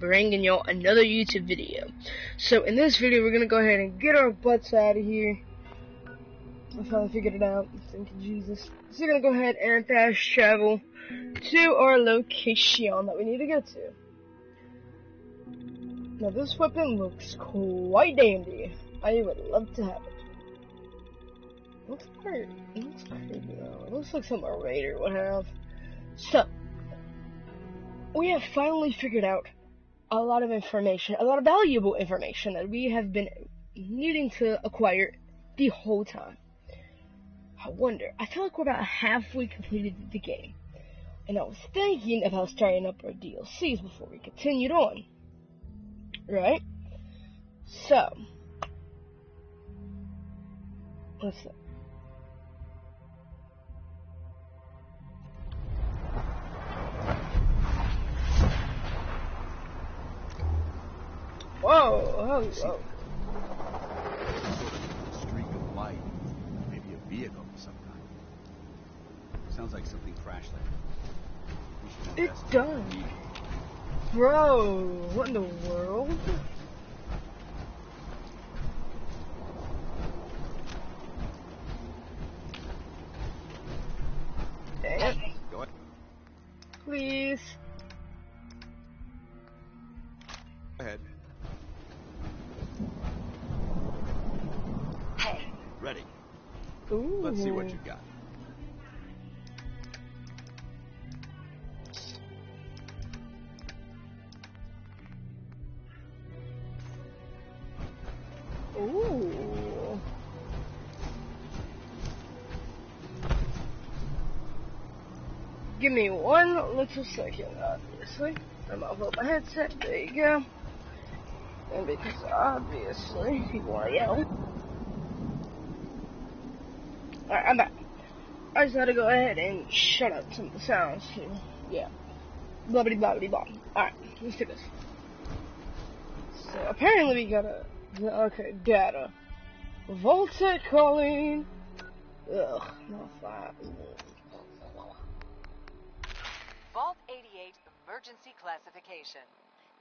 bringing y'all another YouTube video. So in this video, we're gonna go ahead and get our butts out of here. I finally figured it out. Thank you, Jesus. So we're gonna go ahead and fast travel to our location that we need to get to. Now this weapon looks quite dandy. I would love to have it. Looks creepy though. It looks like something a raider would have. So, we have finally figured out a lot of information, a lot of valuable information that we have been needing to acquire the whole time. I wonder, I feel like we're about halfway completed the game, and I was thinking about starting up our DLCs before we continued on. Right? So, let's see. Whoa. Sort of streak of light. Maybe a vehicle of some kind. Sounds like something crashed there. It does. Bro, what in the world? Dang. Go ahead. Please. Go ahead. Hey. Ready. Ooh. Let's see what you got. Ooh. Give me one little second, obviously. I'm gonna hold my headset. There you go. And because obviously people are yelling. Alright, I'm back. I just had to go ahead and shut up some of the sounds too. Yeah. Blah-bitty blah-bitty blah. Alright, let's do this. So apparently we gotta. Okay, data. Voltec calling. Ugh, not fine. Vault 88 emergency classification.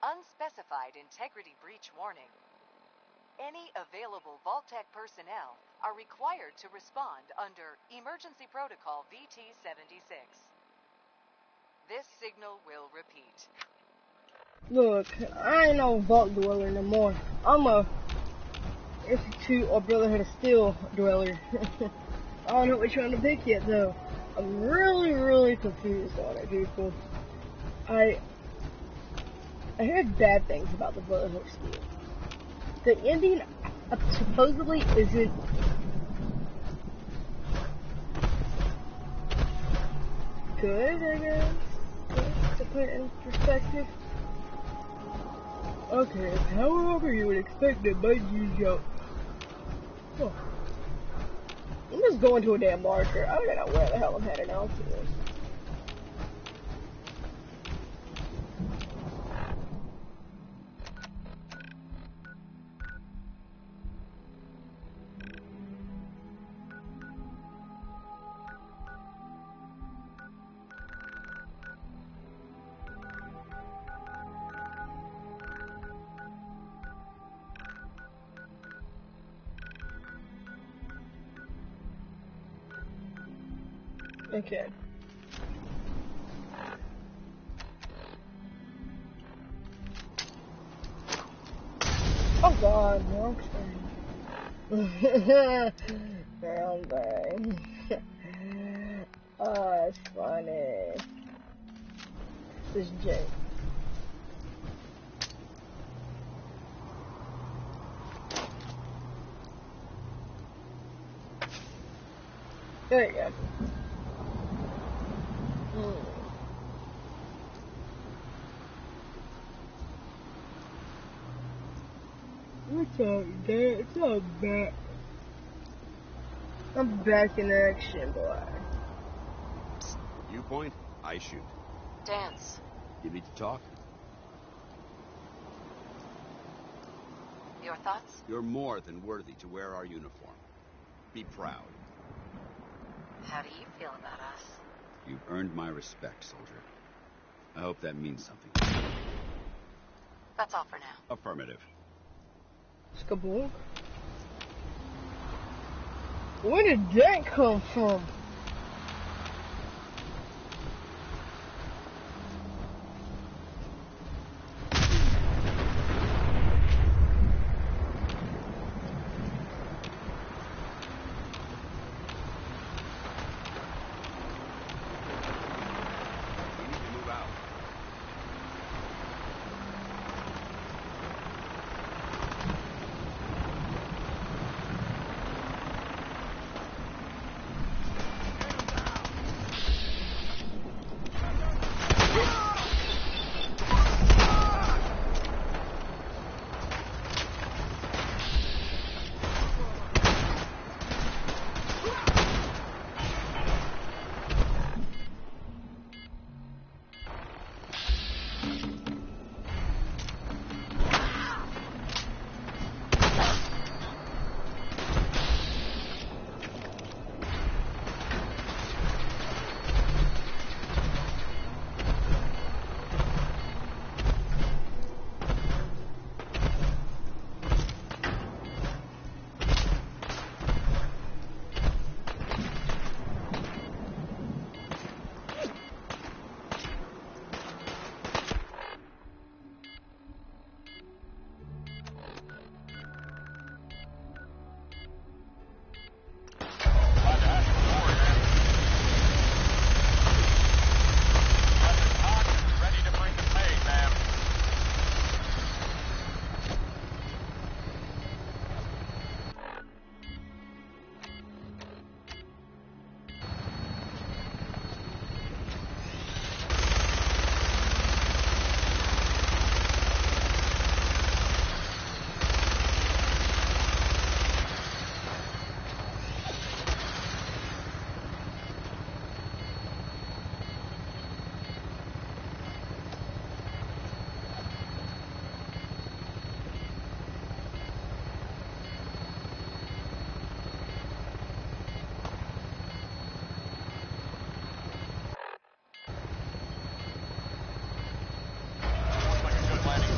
Unspecified integrity breach warning. Any available Vault-Tec personnel are required to respond under Emergency Protocol VT-76. This signal will repeat. Look, I ain't no Vault Dweller no more. I'm a Institute or Brotherhood of Steel Dweller. I don't know which one to pick yet, though. I'm really confused on it, people. I heard bad things about the Brotherhood of Steel. The ending supposedly isn't good, I guess, to put it in perspective. Okay, however you would expect it, Bungee jump. Huh. I'm just going to a damn marker. I don't know where the hell I'm heading out to. Okay. Oh god, no. Brown bag. Oh, that's funny. This is Jake. There you go. What's up, Dad? It's all back. I'm back in action, boy. Viewpoint, I shoot. Dance. You need to talk? Your thoughts? You're more than worthy to wear our uniform. Be proud. How do you feel about us? You've earned my respect, soldier. I hope that means something. That's all for now. Affirmative. Skabook. Where did that come from? We need to move out.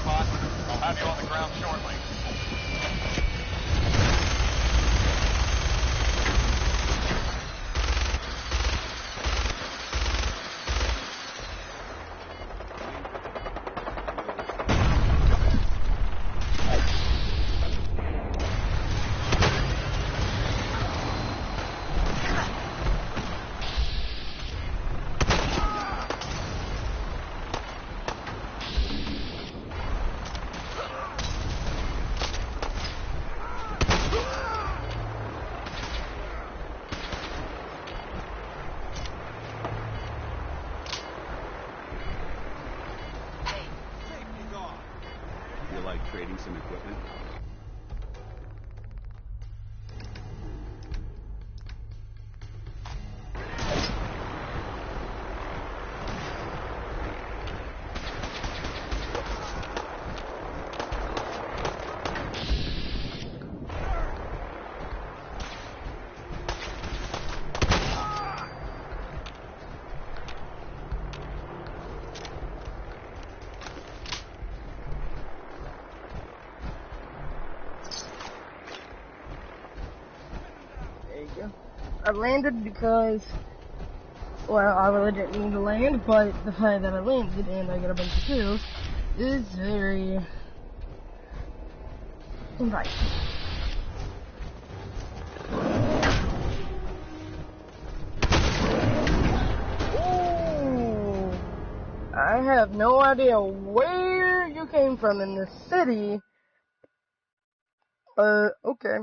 I'll have you on the ground shortly. Feel like trading some equipment? There you go. I landed because, well, I really didn't mean to land, but the fact that I landed and I got a bunch of kills is very inviting. Ooh, I have no idea where you came from in this city, but okay.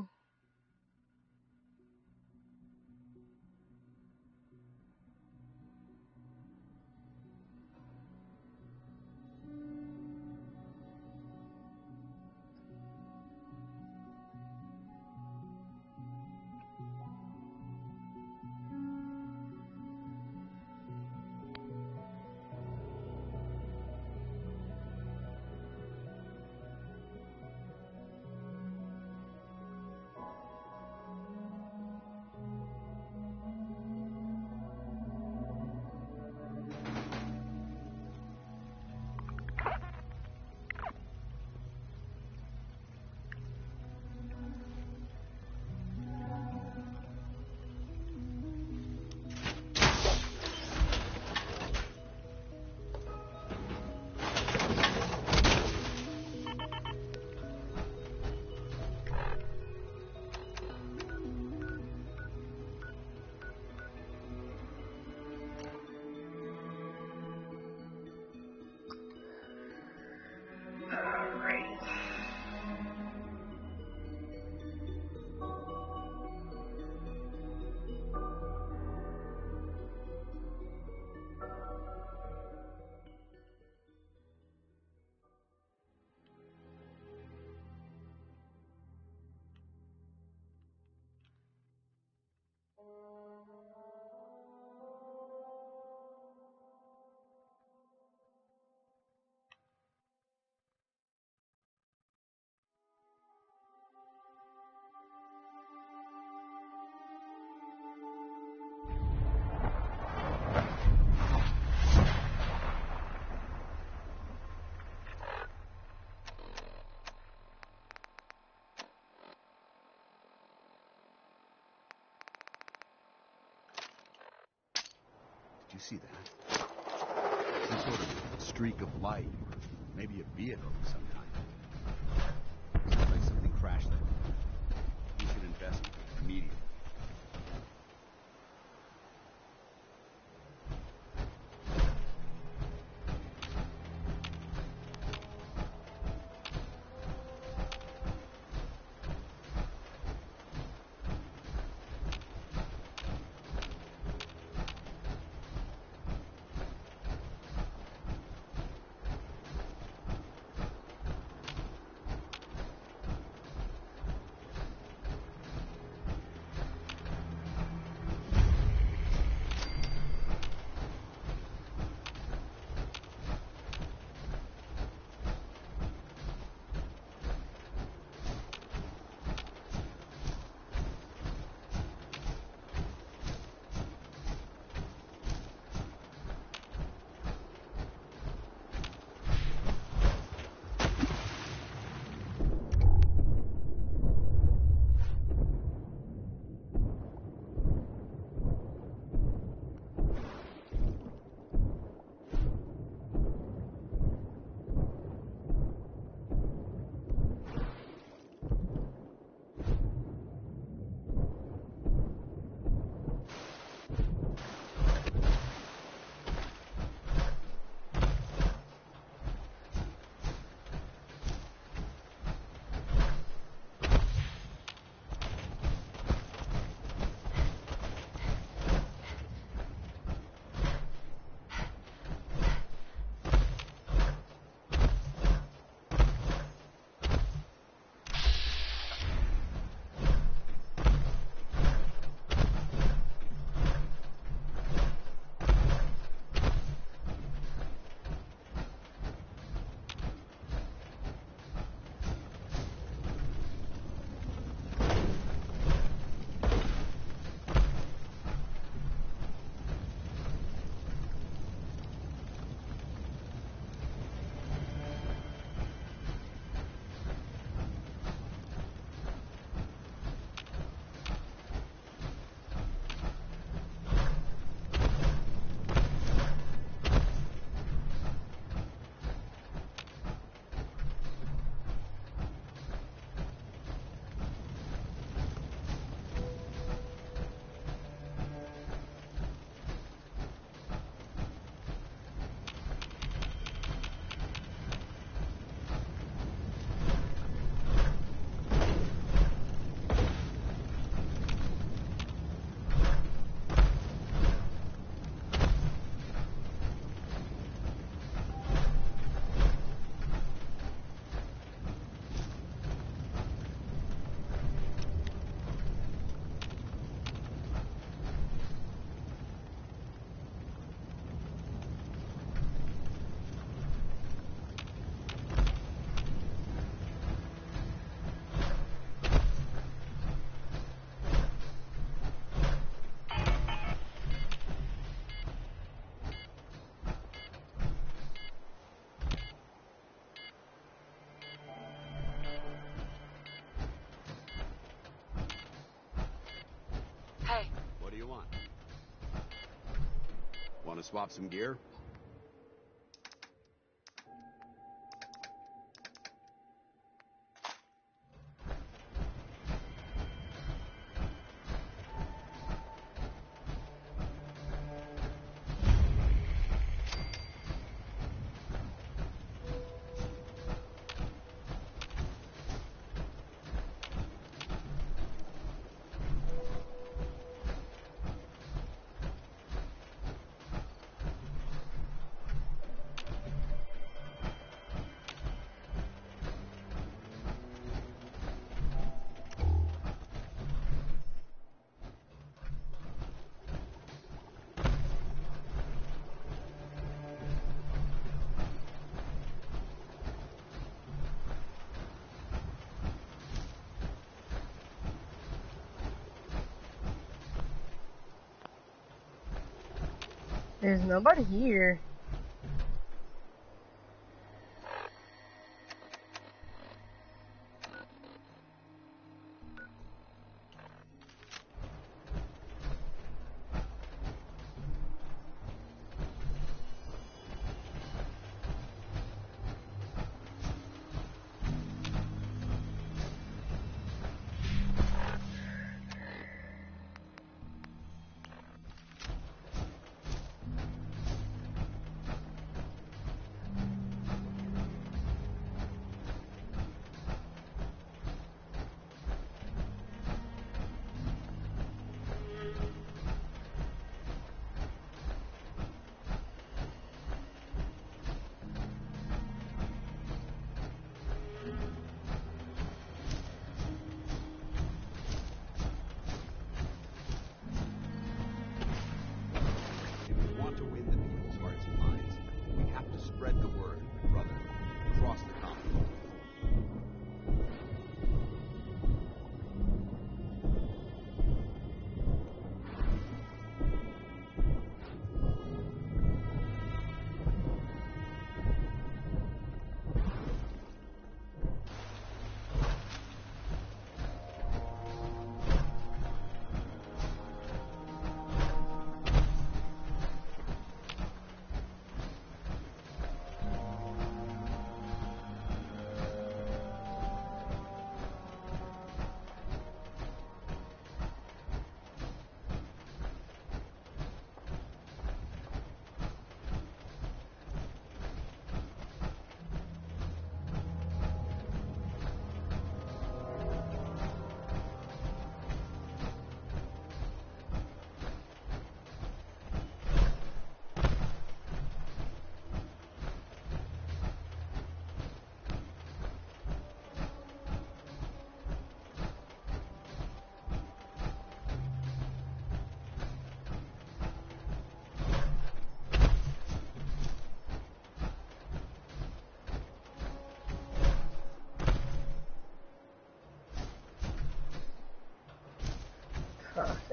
see that? Some sort of streak of light, or maybe a vehicle of some kind. Sounds like something crashed there. We should investigate immediately. Hey. What do you want? Want to swap some gear? There's nobody here.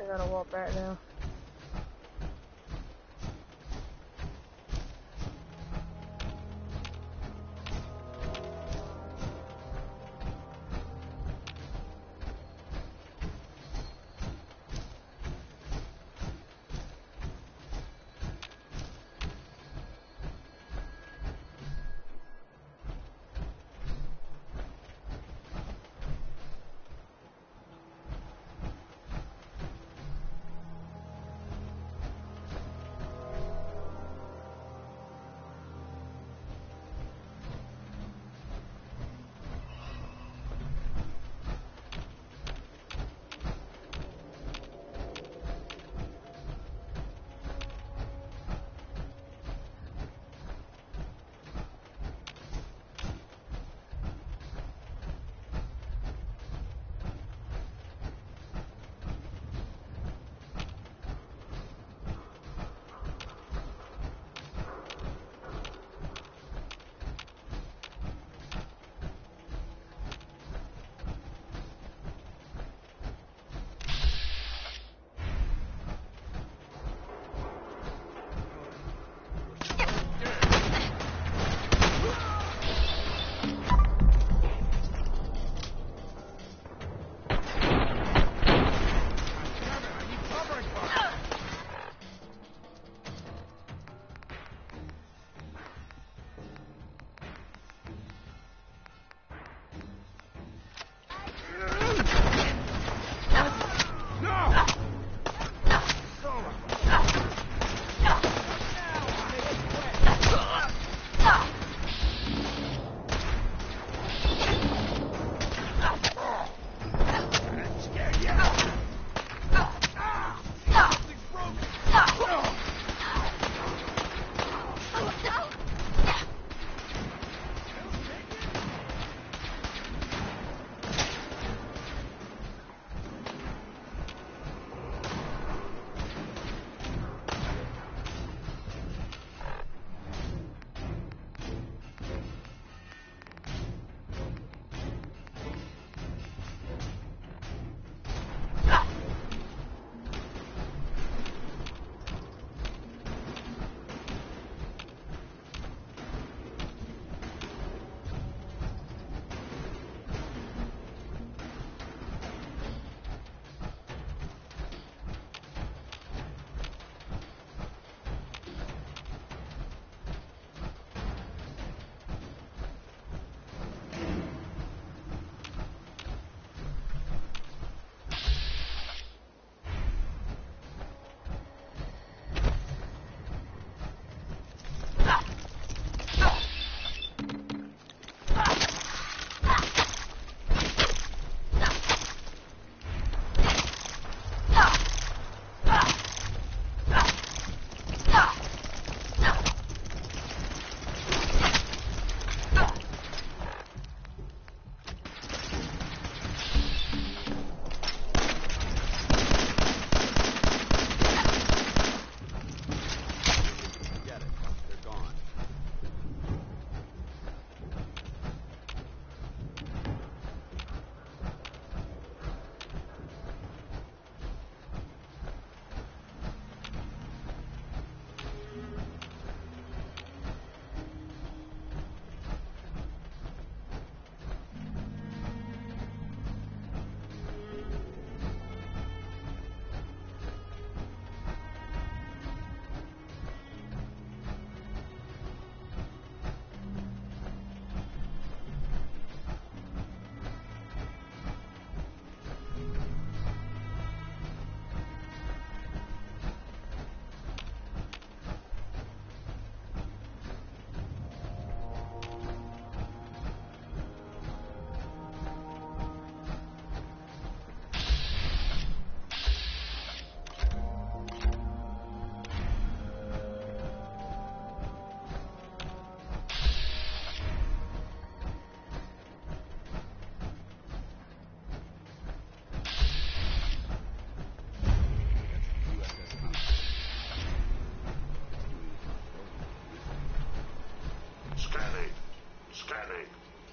I gotta walk back now.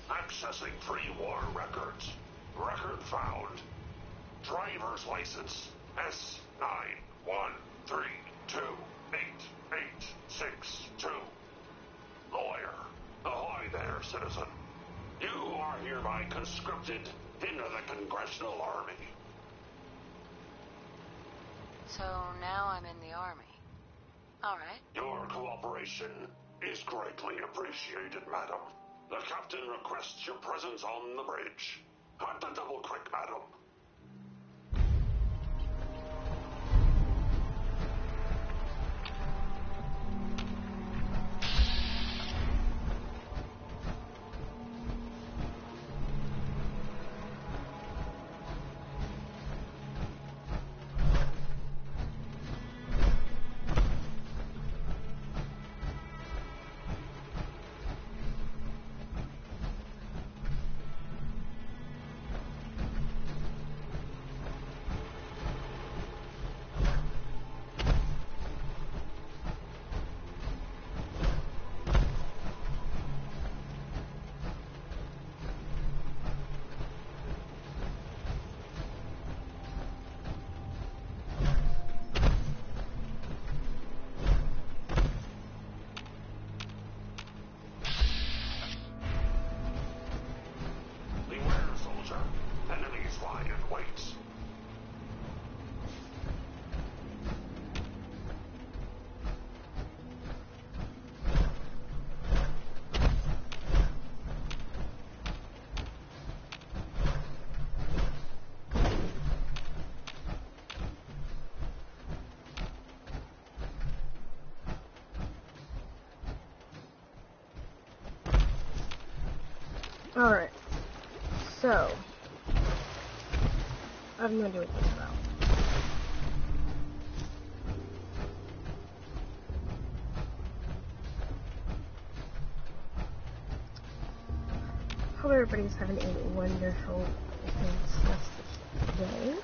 Accessing pre-war records. Record found. Driver's license. S91328862. Lawyer. Ahoy there, citizen. You are hereby conscripted into the Congressional Army. So now I'm in the Army. All right. Your cooperation is greatly appreciated, madam. The captain requests your presence on the bridge. At the double quick, madam. Enemies lie in wait. Alright. So, I have no idea what this is about. Hope everybody's having a wonderful, fantastic day.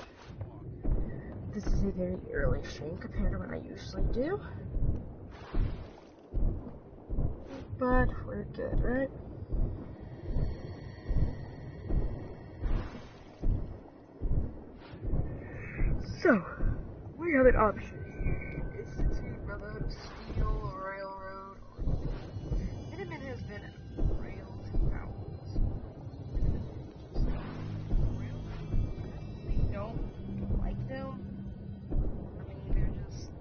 This is a very early stream compared to what I usually do. But we're good, right? So, we have an option. Institute, Brotherhood of Steel, Railroad, or Minutemen has been railed out. We don't like them. I mean, they're just,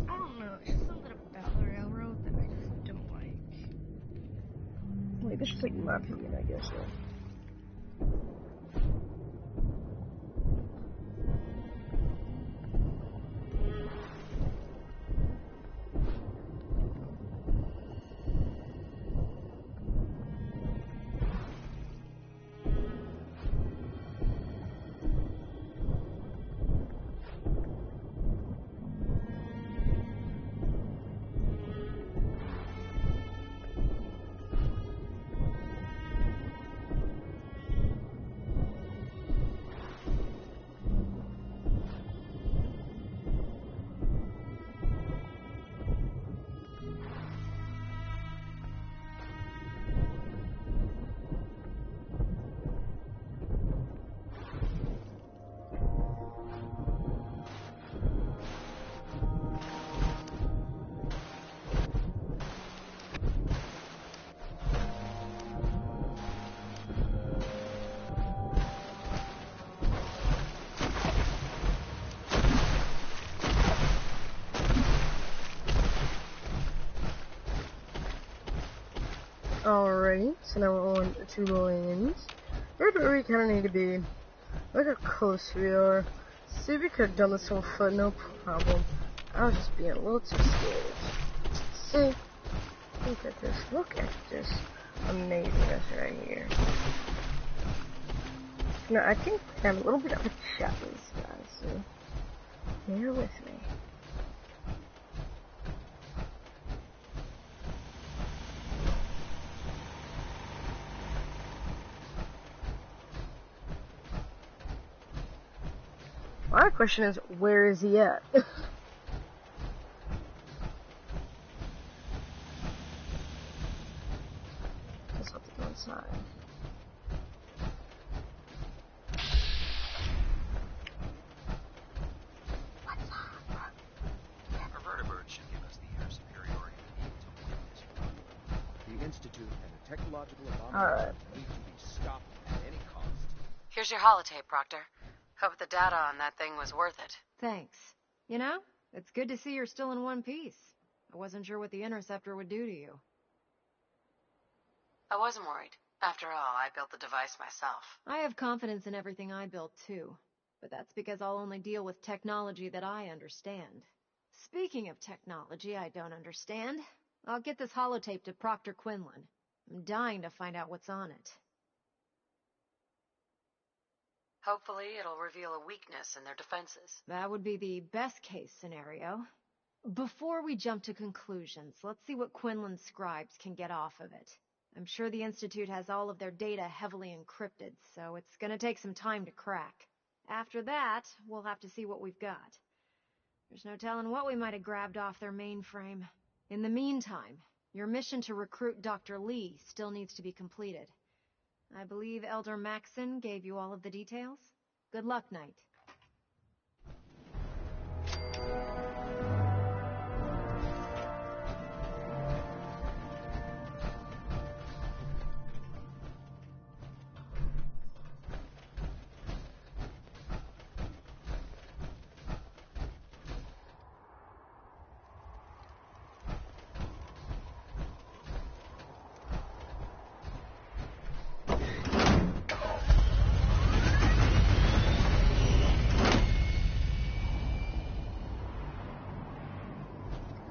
I don't know, it's just something about the railroad that I just don't like. Like, that's just like my opinion, I guess, though. Alrighty, so now we're on to lanes. Right where we kinda need to be. Look how close we are. See, we could have done this on foot, no problem. I was just being a little too scared. See? Look at this. Look at this amazingness right here. Now, I think I have a little bit of a chat with these guys, see? Bear with me. My question is, where is he at? Just have to go inside. Here's your holotape, Proctor. Hope the data on that thing was worth it. Thanks. You know, it's good to see you're still in one piece. I wasn't sure what the interceptor would do to you. I wasn't worried. After all, I built the device myself. I have confidence in everything I built, too. But that's because I'll only deal with technology that I understand. Speaking of technology I don't understand, I'll get this holotape to Proctor Quinlan. I'm dying to find out what's on it. Hopefully, it'll reveal a weakness in their defenses. That would be the best-case scenario. Before we jump to conclusions, let's see what Quinlan's scribes can get off of it. I'm sure the Institute has all of their data heavily encrypted, so it's gonna take some time to crack. After that, we'll have to see what we've got. There's no telling what we might have grabbed off their mainframe. In the meantime, your mission to recruit Dr. Lee still needs to be completed. I believe Elder Maxson gave you all of the details. Good luck, Knight.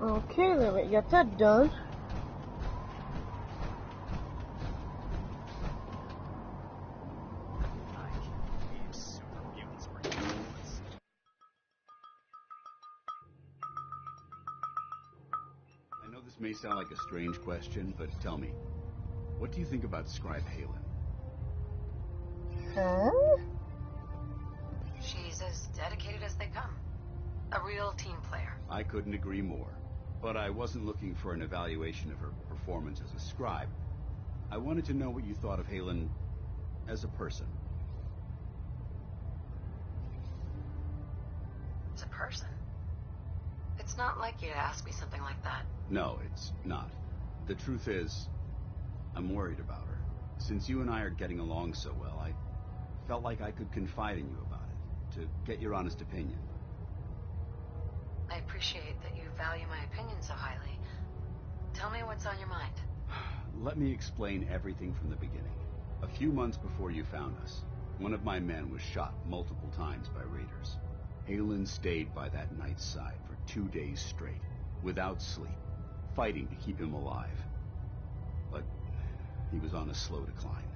Okay, then we got that done. I know this may sound like a strange question, but tell me, what do you think about Scribe Halen? Huh? She's as dedicated as they come. A real team player. I couldn't agree more. But I wasn't looking for an evaluation of her performance as a scribe. I wanted to know what you thought of Halen as a person. As a person. It's not like you to ask me something like that. No, it's not. The truth is, I'm worried about her. Since you and I are getting along so well, I felt like I could confide in you about it, to get your honest opinion. I appreciate that you value my opinion so highly. Tell me what's on your mind. Let me explain everything from the beginning. A few months before you found us, one of my men was shot multiple times by raiders. Halen stayed by that knight's side for 2 days straight, without sleep, fighting to keep him alive. But he was on a slow decline.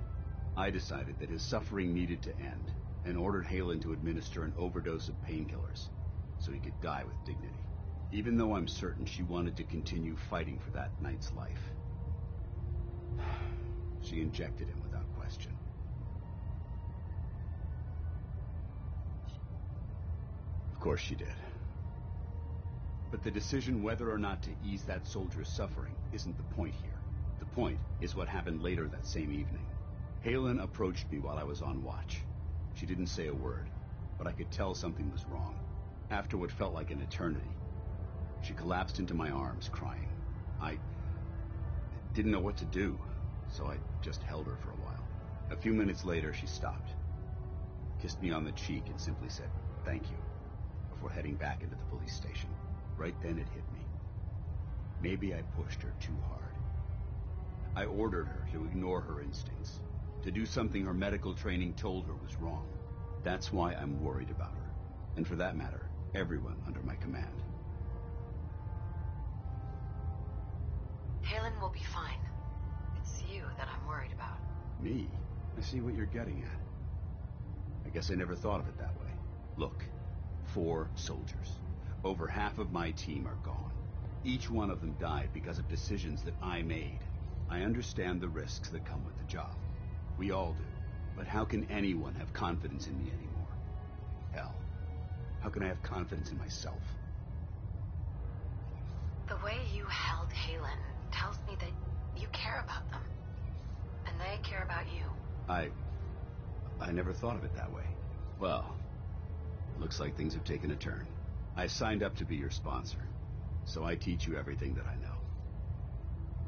I decided that his suffering needed to end, and ordered Halen to administer an overdose of painkillers, so he could die with dignity. Even though I'm certain she wanted to continue fighting for that knight's life. She injected him without question. Of course she did. But the decision whether or not to ease that soldier's suffering isn't the point here. The point is what happened later that same evening. Halen approached me while I was on watch. She didn't say a word, but I could tell something was wrong. After what felt like an eternity, she collapsed into my arms, crying. I didn't know what to do, so I just held her for a while. A few minutes later, she stopped, kissed me on the cheek, and simply said, "Thank you," before heading back into the police station. Right then it hit me. Maybe I pushed her too hard. I ordered her to ignore her instincts, to do something her medical training told her was wrong. That's why I'm worried about her, and for that matter, everyone under my command. Halen will be fine. It's you that I'm worried about. Me? I see what you're getting at. I guess I never thought of it that way. Look, 4 soldiers. Over half of my team are gone. Each one of them died because of decisions that I made. I understand the risks that come with the job. We all do. But how can anyone have confidence in me anymore? Hell, how can I have confidence in myself? The way you held Halen tells me that you care about them. And they care about you. I never thought of it that way. Well, it looks like things have taken a turn. I signed up to be your sponsor, so I teach you everything that I know.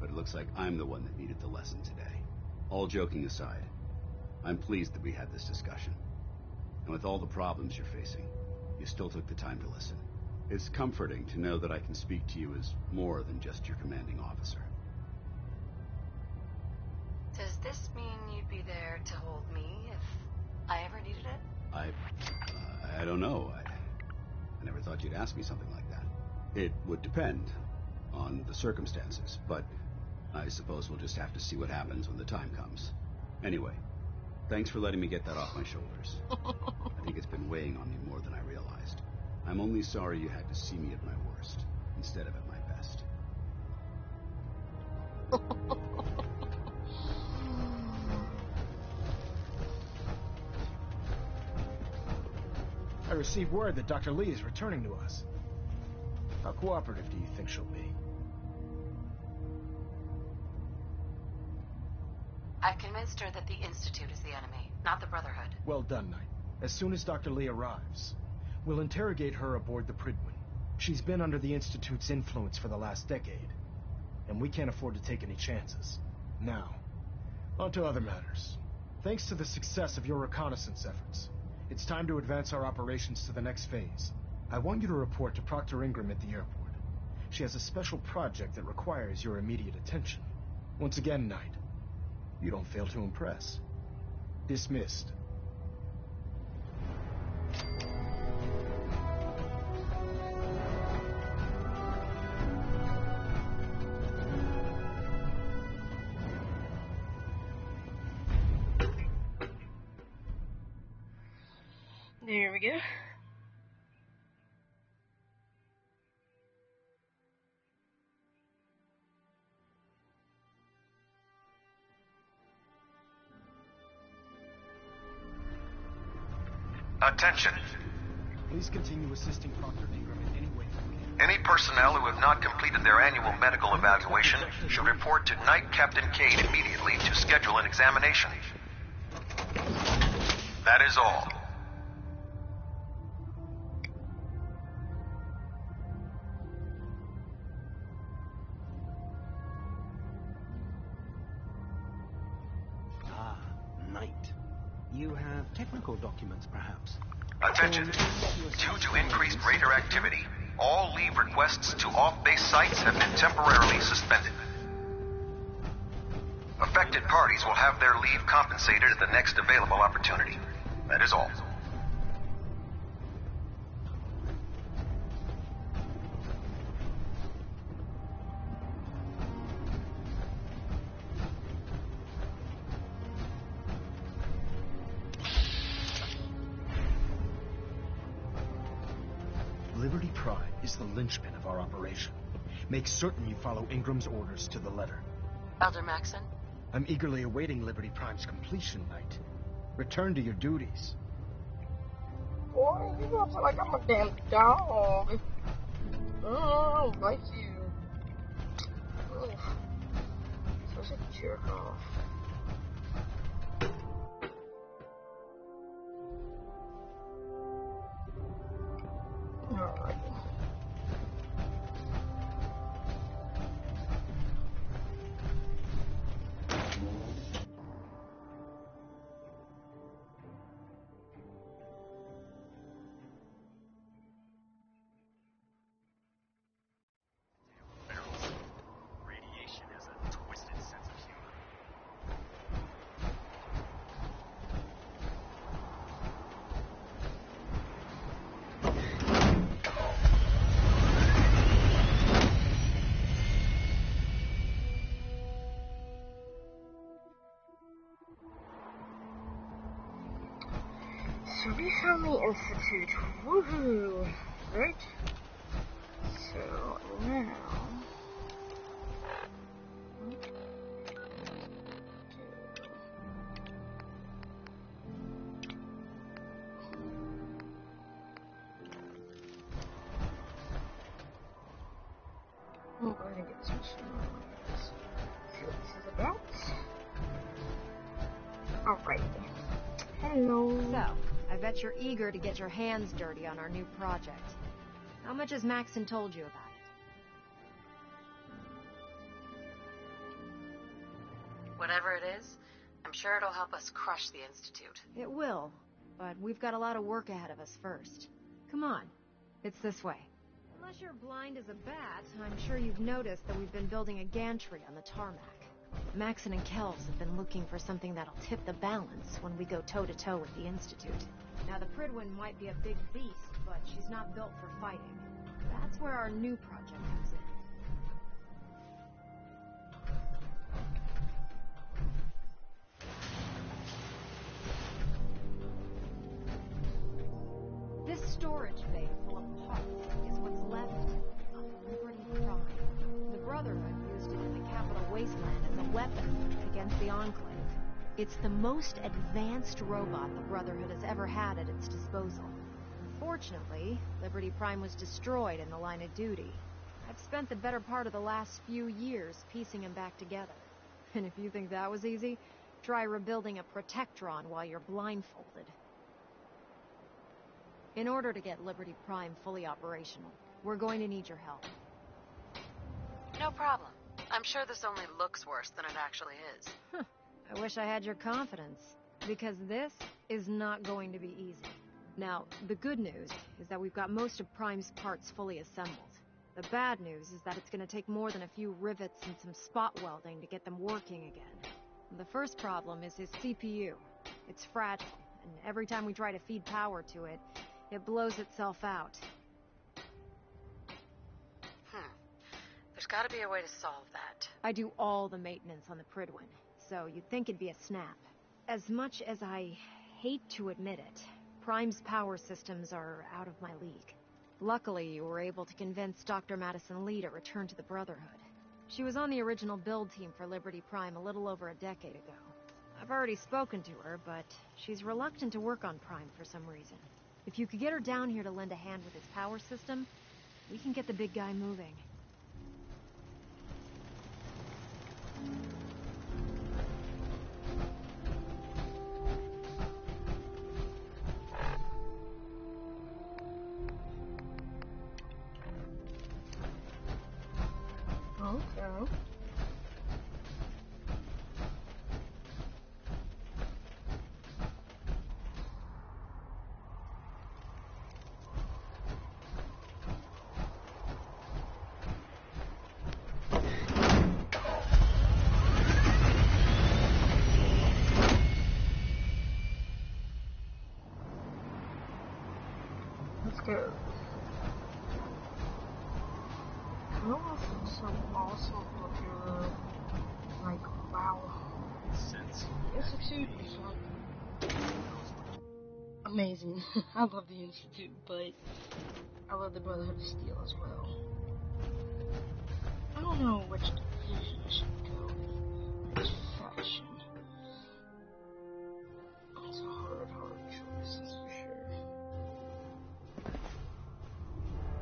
But it looks like I'm the one that needed the lesson today. All joking aside, I'm pleased that we had this discussion. And with all the problems you're facing, you still took the time to listen. It's comforting to know that I can speak to you as more than just your commanding officer. Does this mean you'd be there to hold me if I ever needed it? I don't know. I never thought you'd ask me something like that. It would depend on the circumstances, but I suppose we'll just have to see what happens when the time comes. Anyway, thanks for letting me get that off my shoulders. I think it's been weighing on me more than I realized. I'm only sorry you had to see me at my worst, instead of at my best. I received word that Dr. Lee is returning to us. How cooperative do you think she'll be? I've convinced her that the Institute is the enemy, not the Brotherhood. Well done, Knight. As soon as Dr. Lee arrives, we'll interrogate her aboard the Prydwen. She's been under the Institute's influence for the last decade, and we can't afford to take any chances. Now, on to other matters. Thanks to the success of your reconnaissance efforts, it's time to advance our operations to the next phase. I want you to report to Proctor Ingram at the airport. She has a special project that requires your immediate attention. Once again, Knight, you don't fail to impress. Dismissed. There we go. Attention. Please continue assisting Proctor Ingram in any way you can. Any personnel who have not completed their annual medical evaluation should report to Knight Captain Cade immediately to schedule an examination. That is all. Ah, Knight. You have technical documents, perhaps? Attention. Due to increased raider activity, all leave requests to off-base sites have been temporarily suspended. Affected parties will have their leave compensated at the next available opportunity. That is all. Liberty Prime is the linchpin of our operation. Make certain you follow Ingram's orders to the letter. Elder Maxon? I'm eagerly awaiting Liberty Prime's completion, Knight. Return to your duties. Boy, you don't feel like I'm a damn dog. Oh, I don't like you. Ugh. Such a jerk off. Alright. Radiation has a twisted sense of humor. So we found the Institute. Woohoo! Right? So now. We'll go ahead and get some snows. See what this is about. Alright. Hello. So, I bet you're eager to get your hands dirty on our new project. How much has Maxon told you about it? Whatever it is, I'm sure sure it'll help us crush the Institute. It will, but we've got a lot of work ahead of us first. Come on, it's this way. Unless you're blind as a bat, I'm sure you've noticed that we've been building a gantry on the tarmac. Maxon and Kells have been looking for something that'll tip the balance when we go toe-to-toe with the Institute. Now, the Pridwin might be a big beast, but she's not built for fighting. That's where our new project comes in. This storage bay full of parts is what's left of Liberty Prime. The Brotherhood used it in the Capital Wasteland as a weapon against the Enclave. It's the most advanced robot the Brotherhood has ever had at its disposal. Unfortunately, Liberty Prime was destroyed in the line of duty. I've spent the better part of the last few years piecing him back together. And if you think that was easy, try rebuilding a Protectron while you're blindfolded. In order to get Liberty Prime fully operational, we're going to need your help. No problem. I'm sure this only looks worse than it actually is. I wish I had your confidence, because this is not going to be easy. Now, the good news is that we've got most of Prime's parts fully assembled. The bad news is that it's going to take more than a few rivets and some spot welding to get them working again. The first problem is his CPU. It's fragile, and every time we try to feed power to it, it blows itself out. There's gotta be a way to solve that. I do all the maintenance on the Pridwin, so you'd think it'd be a snap. As much as I hate to admit it, Prime's power systems are out of my league. Luckily, you were able to convince Dr. Madison Lee to return to the Brotherhood. She was on the original build team for Liberty Prime a little over a decade ago. I've already spoken to her, but she's reluctant to work on Prime for some reason. If you could get her down here to lend a hand with his power system, we can get the big guy moving. Okay. Let's go. I don't know if it's so awesome up here though. Like, wow. Sense. Institute is like amazing. I love the Institute, but I love the Brotherhood of Steel as well. I don't know which division I should go in. Which faction. It's a hard choice, that's for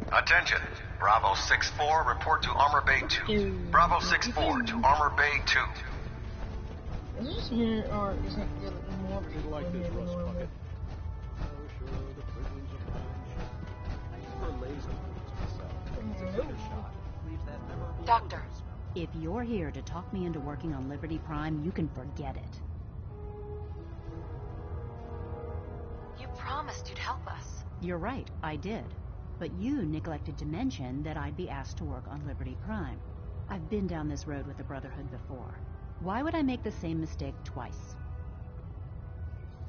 sure. Attention. Bravo 6-4, report to Armor Bay 2. Bravo 6-4 to Armor Bay 2. Is this here, or is it the more people like in this here than rust normal? bucket. Oh, sure, the Pridwins are fine. I prefer laser beams myself. It's a quicker shot. Leaves that memorable Doctor. odor smell. If you're here to talk me into working on Liberty Prime, you can forget it. You promised you'd help us. You're right, I did. But you neglected to mention that I'd be asked to work on Liberty Prime. I've been down this road with the Brotherhood before. Why would I make the same mistake twice?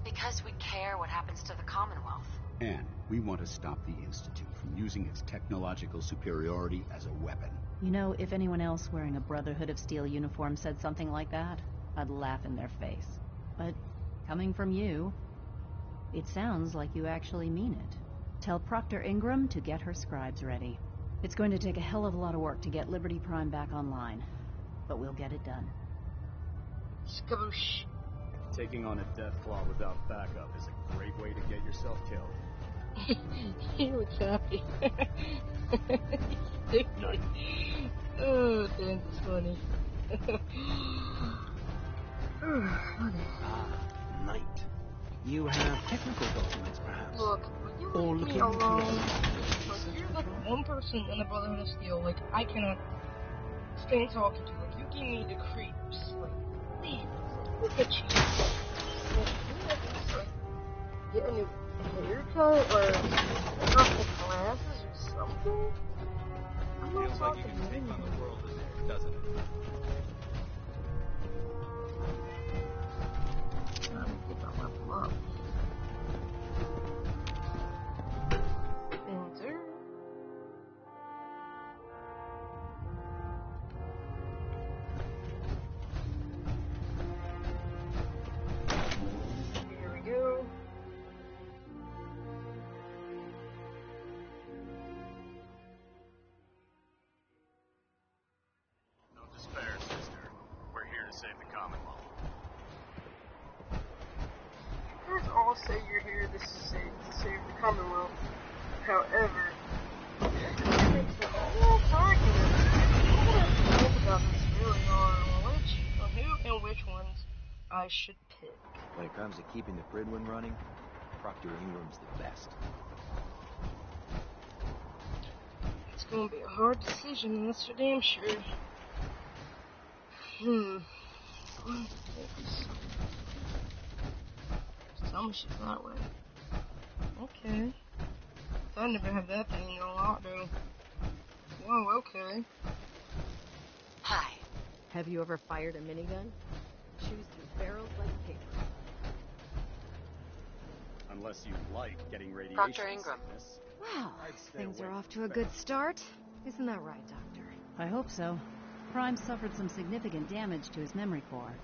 Because we care what happens to the Commonwealth. And we want to stop the Institute from using its technological superiority as a weapon. You know, if anyone else wearing a Brotherhood of Steel uniform said something like that, I'd laugh in their face. But coming from you, it sounds like you actually mean it. Tell Proctor Ingram to get her scribes ready. It's going to take a hell of a lot of work to get Liberty Prime back online, but we'll get it done. Skaboosh. Taking on a Deathclaw without backup is a great way to get yourself killed. He looks happy. Stupid. Oh, that's funny. Knight. You have technical documents, perhaps? Look, you Or leave me looking alone. for... Like, you're like one person in the Brotherhood of Steel. Like, I cannot stand talking to you. Like, you give me the creeps. Like, leave. Look at you. Get a new haircut or take off the glasses or something? I'm not Feels like you talking can take on the world in there, doesn't it? Time to get my level up. Enter. Here we go. Don't despair, sister. We're here to save the Commonwealth. You guys all say you're here to save the Commonwealth. However, that makes it all argument. I want to think about this really hard on who and which ones I should pick. When it comes to keeping the Pridwin running, Proctor Ingram's the best. It's going to be a hard decision, that's for damn sure. Just tell me she's that way. Okay. I never have that thing in a lot, though. Whoa, okay. Hi. Have you ever fired a minigun? Chews through barrels like paper. Unless you like getting radiation Dr. Ingram. sickness. Well, I'd stay things away are off from to a that. good start. Isn't that right, Doctor? I hope so. Prime suffered some significant damage to his memory core.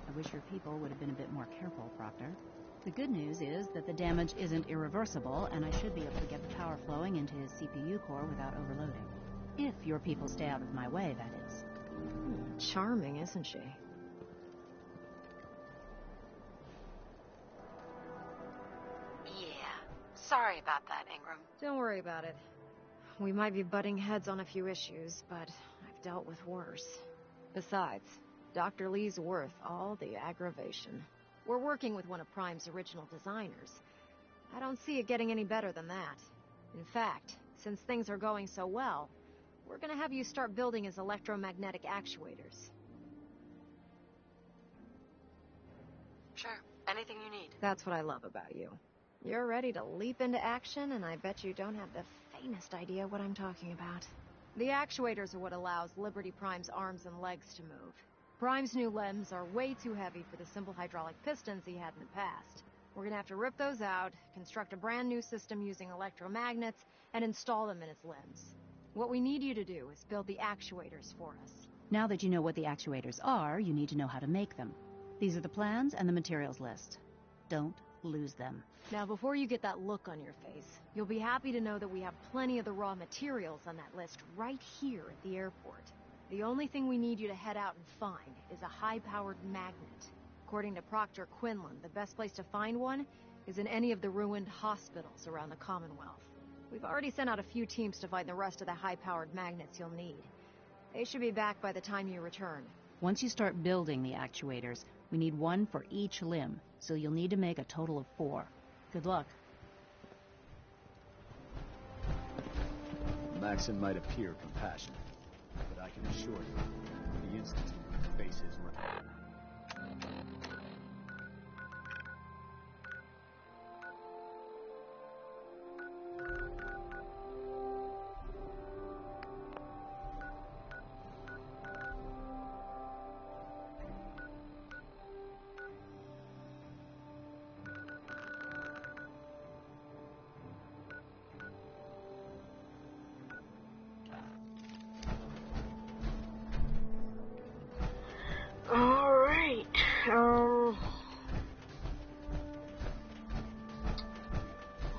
I wish your people would have been a bit more careful, Proctor. The good news is that the damage isn't irreversible, and I should be able to get the power flowing into his CPU core without overloading. If your people stay out of my way, that is. Charming, isn't she? Yeah. Sorry about that, Ingram. Don't worry about it. We might be butting heads on a few issues, but I've dealt with worse. Besides, Dr. Lee's worth all the aggravation. We're working with one of Prime's original designers. I don't see it getting any better than that. In fact, since things are going so well, we're gonna have you start building his electromagnetic actuators. Sure. Anything you need. That's what I love about you. You're ready to leap into action, and I bet you don't have the faintest idea what I'm talking about. The actuators are what allows Liberty Prime's arms and legs to move. Prime's new limbs are way too heavy for the simple hydraulic pistons he had in the past. We're gonna have to rip those out, construct a brand new system using electromagnets, and install them in his limbs. What we need you to do is build the actuators for us. Now that you know what the actuators are, you need to know how to make them. These are the plans and the materials list. Don't lose them. Now, before you get that look on your face, you'll be happy to know that we have plenty of the raw materials on that list right here at the airport. The only thing we need you to head out and find is a high-powered magnet. According to Proctor Quinlan, the best place to find one is in any of the ruined hospitals around the Commonwealth. We've already sent out a few teams to find the rest of the high-powered magnets you'll need. They should be back by the time you return. Once you start building the actuators, we need one for each limb, so you'll need to make a total of 4. Good luck. Maxon might appear compassionate, but I can assure you, the Institute faces wrath. Alright,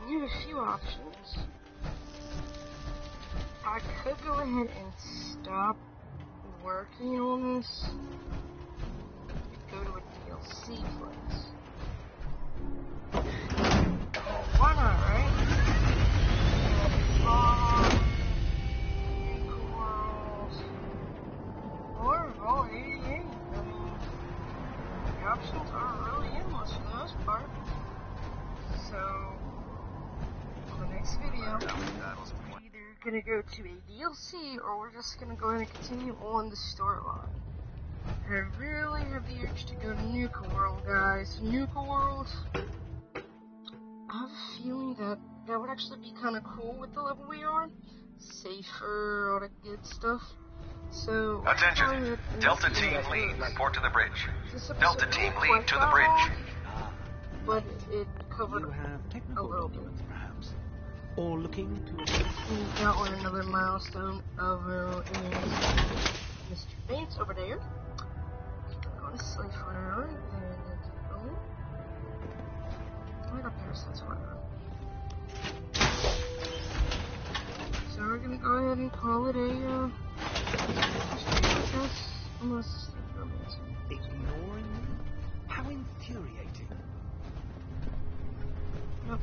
we have a few options. I could go ahead and stop working on this. Go to a DLC place. Why not, right? Or all 88. I mean, the options are really endless for the most part. So, for the next video, we're either gonna go to a DLC or we're just gonna go ahead and continue on the storyline. I really have the urge to go to Nuka World, guys. Nuka World, I have a feeling that would actually be kind of cool with the level we are. Safer, all that good stuff. So, attention! Delta Team Lead, report to the bridge. Delta Team Lead to the bridge. But it covered You have a technical little bit. documents, perhaps? Or looking to... We got one another milestone over in Mr. Vance over there. Going to sleep for now, and then keep going. I got parasites for now. So we're gonna go ahead and call it a, unless it's romance. Ignoring me? How infuriating. Yep.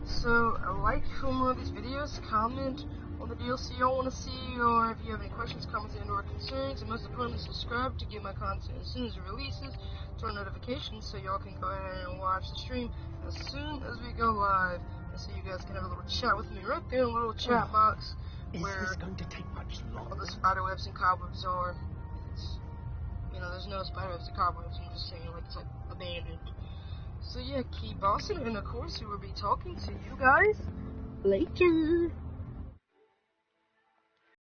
So, like more of these videos, comment on the DLC y'all want to see, or if you have any questions, comments, and or concerns, and most importantly, subscribe to get my content as soon as it releases, turn notifications so y'all can go ahead and watch the stream as soon as we go live, and so you guys can have a little chat with me right there in a little chat box where Is this going to take much longer? all the spiderwebs and cobwebs are. It's, there's no spiderwebs and cobwebs, I'm just saying, like, it's like abandoned. So yeah, keep bossing, and of course we will be talking to you guys later.